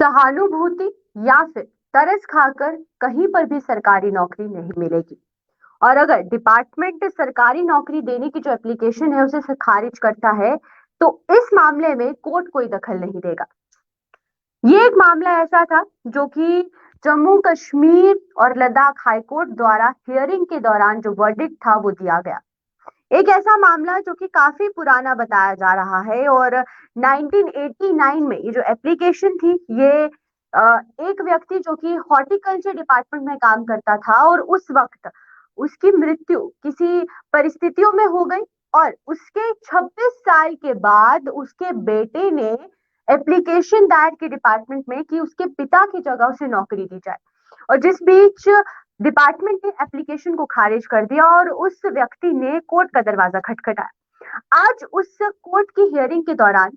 सहानुभूति या फिर तरस खाकर कहीं पर भी सरकारी नौकरी नहीं मिलेगी। और अगर डिपार्टमेंट सरकारी नौकरी देने की जो एप्लीकेशन है उसे खारिज करता है, तो इस मामले में कोर्ट कोई दखल नहीं देगा। ये एक मामला ऐसा था जो कि जम्मू कश्मीर और लद्दाख हाईकोर्ट द्वारा हियरिंग के दौरान जो वर्डिक्ट था वो दिया गया। एक ऐसा मामला जो कि काफी पुराना बताया जा रहा है, और 1989 में ये जो एप्लीकेशन थी, ये एक व्यक्ति जो कि हॉर्टिकल्चर डिपार्टमेंट में काम करता था, और उस वक्त उसकी मृत्यु किसी परिस्थितियों में हो गई। और उसके 26 साल के बाद उसके बेटे ने एप्लीकेशन दायर की डिपार्टमेंट में कि उसके पिता की जगह उसे नौकरी दी जाए। और जिस बीच डिपार्टमेंट ने एप्लीकेशन को खारिज कर दिया और उस व्यक्ति ने कोर्ट का दरवाजा खटखटाया। आज उस कोर्ट की हियरिंग के दौरान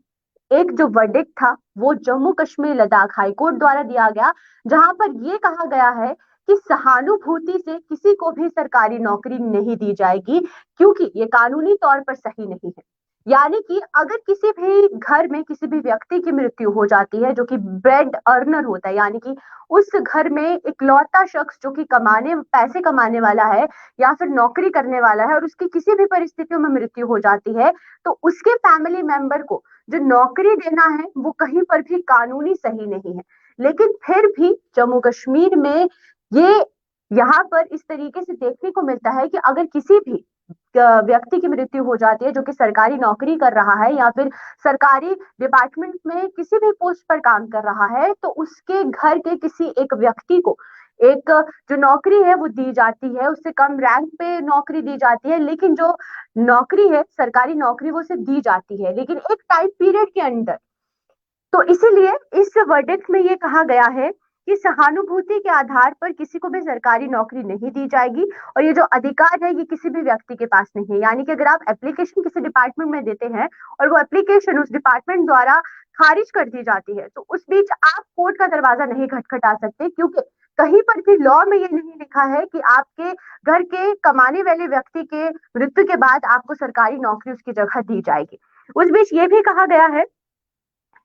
एक जो वर्डिक्ट था वो जम्मू कश्मीर लद्दाख हाईकोर्ट द्वारा दिया गया, जहां पर यह कहा गया है कि सहानुभूति से किसी को भी सरकारी नौकरी नहीं दी जाएगी, क्योंकि ये कानूनी तौर पर सही नहीं है। यानी कि अगर किसी भी घर में किसी भी व्यक्ति की मृत्यु हो जाती है जो कि ब्रेड अर्नर होता है, यानी कि उस घर में इकलौता शख्स जो कि कमाने पैसे कमाने वाला है या फिर नौकरी करने वाला है, और उसकी किसी भी परिस्थितियों में मृत्यु हो जाती है, तो उसके फैमिली मेंबर को जो नौकरी देना है वो कहीं पर भी कानूनी सही नहीं है। लेकिन फिर भी जम्मू कश्मीर में ये यहाँ पर इस तरीके से देखने को मिलता है कि अगर किसी भी व्यक्ति की मृत्यु हो जाती है जो कि सरकारी नौकरी कर रहा है या फिर सरकारी डिपार्टमेंट में किसी भी पोस्ट पर काम कर रहा है, तो उसके घर के किसी एक व्यक्ति को एक जो नौकरी है वो दी जाती है, उससे कम रैंक पे नौकरी दी जाती है, लेकिन जो नौकरी है सरकारी नौकरी वो उसे दी जाती है, लेकिन एक टाइम पीरियड के अंदर। तो इसीलिए इस वर्डिक्ट में ये कहा गया है कि सहानुभूति के आधार पर किसी को भी सरकारी नौकरी नहीं दी जाएगी, और ये जो अधिकार है ये किसी भी व्यक्ति के पास नहीं है। यानी कि अगर आप एप्लीकेशन किसी डिपार्टमेंट में देते हैं और वो एप्लीकेशन उस डिपार्टमेंट द्वारा खारिज कर दी जाती है, तो उस बीच आप कोर्ट का दरवाजा नहीं खटखटा सकते, क्योंकि कहीं पर भी लॉ में ये नहीं लिखा है कि आपके घर के कमाने वाले व्यक्ति के मृत्यु के बाद आपको सरकारी नौकरी उसकी जगह दी जाएगी। उस बीच ये भी कहा गया है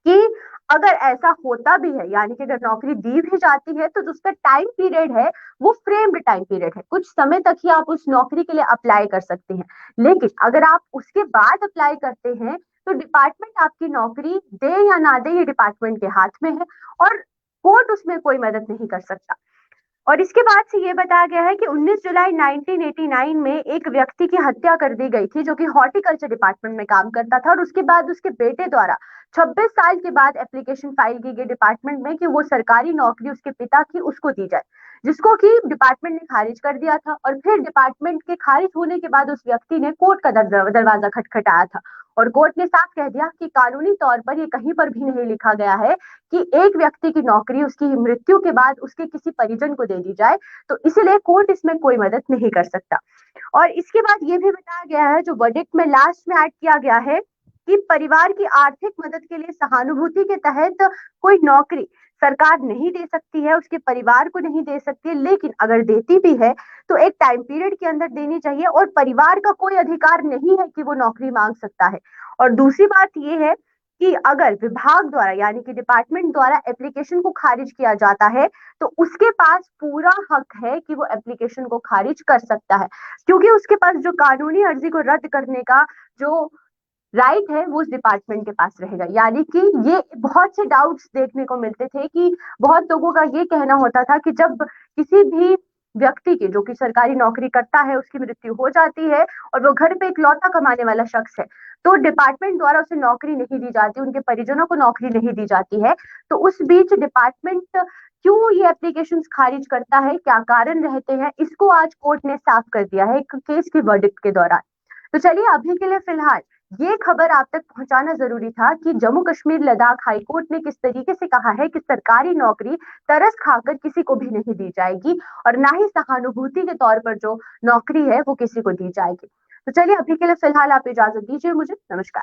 कि अगर ऐसा होता भी है, यानी कि अगर नौकरी दी भी जाती है, तो जो उसका टाइम पीरियड है वो फ्रेम्ड टाइम पीरियड है, कुछ समय तक ही आप उस नौकरी के लिए अप्लाई कर सकते हैं। लेकिन अगर आप उसके बाद अप्लाई करते हैं, तो डिपार्टमेंट आपकी नौकरी दे या ना दे ये डिपार्टमेंट के हाथ में है, और कोर्ट उसमें कोई मदद नहीं कर सकता। और इसके बाद से ये बताया गया है कि 19 जुलाई 1989 में एक व्यक्ति की हत्या कर दी गई थी जो कि हॉर्टिकल्चर डिपार्टमेंट में काम करता था, और उसके बाद उसके बेटे द्वारा 26 साल के बाद एप्लीकेशन फाइल की गई डिपार्टमेंट में कि वो सरकारी नौकरी उसके पिता की उसको दी जाए, जिसको कि डिपार्टमेंट ने खारिज कर दिया था। और फिर डिपार्टमेंट के खारिज होने के बाद उस व्यक्ति ने कोर्ट का दरवाजा खटखटाया था, और कोर्ट ने साफ कह दिया कि कानूनी तौर पर ये कहीं पर भी नहीं लिखा गया है कि एक व्यक्ति की नौकरी उसकी मृत्यु के बाद उसके किसी परिजन को दे दी जाए, तो इसीलिए कोर्ट इसमें कोई मदद नहीं कर सकता। और इसके बाद ये भी बताया गया है, जो वर्डिक्ट में लास्ट में ऐड किया गया है, कि परिवार की आर्थिक मदद के लिए सहानुभूति के तहत कोई नौकरी सरकार नहीं दे सकती है, उसके परिवार को नहीं दे सकती है, लेकिन अगर देती भी है तो एक टाइम पीरियड के अंदर देनी चाहिए, और परिवार का कोई अधिकार नहीं है कि वो नौकरी मांग सकता है। और दूसरी बात ये है कि अगर विभाग द्वारा यानी कि डिपार्टमेंट द्वारा एप्लीकेशन को खारिज किया जाता है, तो उसके पास पूरा हक है कि वो एप्लीकेशन को खारिज कर सकता है, क्योंकि उसके पास जो कानूनी अर्जी को रद्द करने का जो राइट है वो उस डिपार्टमेंट के पास रहेगा। यानी कि ये बहुत से डाउट्स देखने को मिलते थे कि बहुत लोगों का ये कहना होता था कि जब किसी भी व्यक्ति की जो कि सरकारी नौकरी करता है उसकी मृत्यु हो जाती है और वो घर पे इकलौता कमाने वाला शख्स है, तो डिपार्टमेंट द्वारा उसे नौकरी नहीं दी जाती, उनके परिजनों को नौकरी नहीं दी जाती है। तो उस बीच डिपार्टमेंट क्यों ये एप्लीकेशन खारिज करता है, क्या कारण रहते हैं, इसको आज कोर्ट ने साफ कर दिया है एक केस के वर्डिक्ट के दौरान। तो चलिए, अभी के लिए फिलहाल ये खबर आप तक पहुंचाना जरूरी था कि जम्मू कश्मीर लद्दाख हाईकोर्ट ने किस तरीके से कहा है कि सरकारी नौकरी तरस खाकर किसी को भी नहीं दी जाएगी, और ना ही सहानुभूति के तौर पर जो नौकरी है वो किसी को दी जाएगी। तो चलिए, अभी के लिए फिलहाल आप इजाजत दीजिए मुझे। नमस्कार।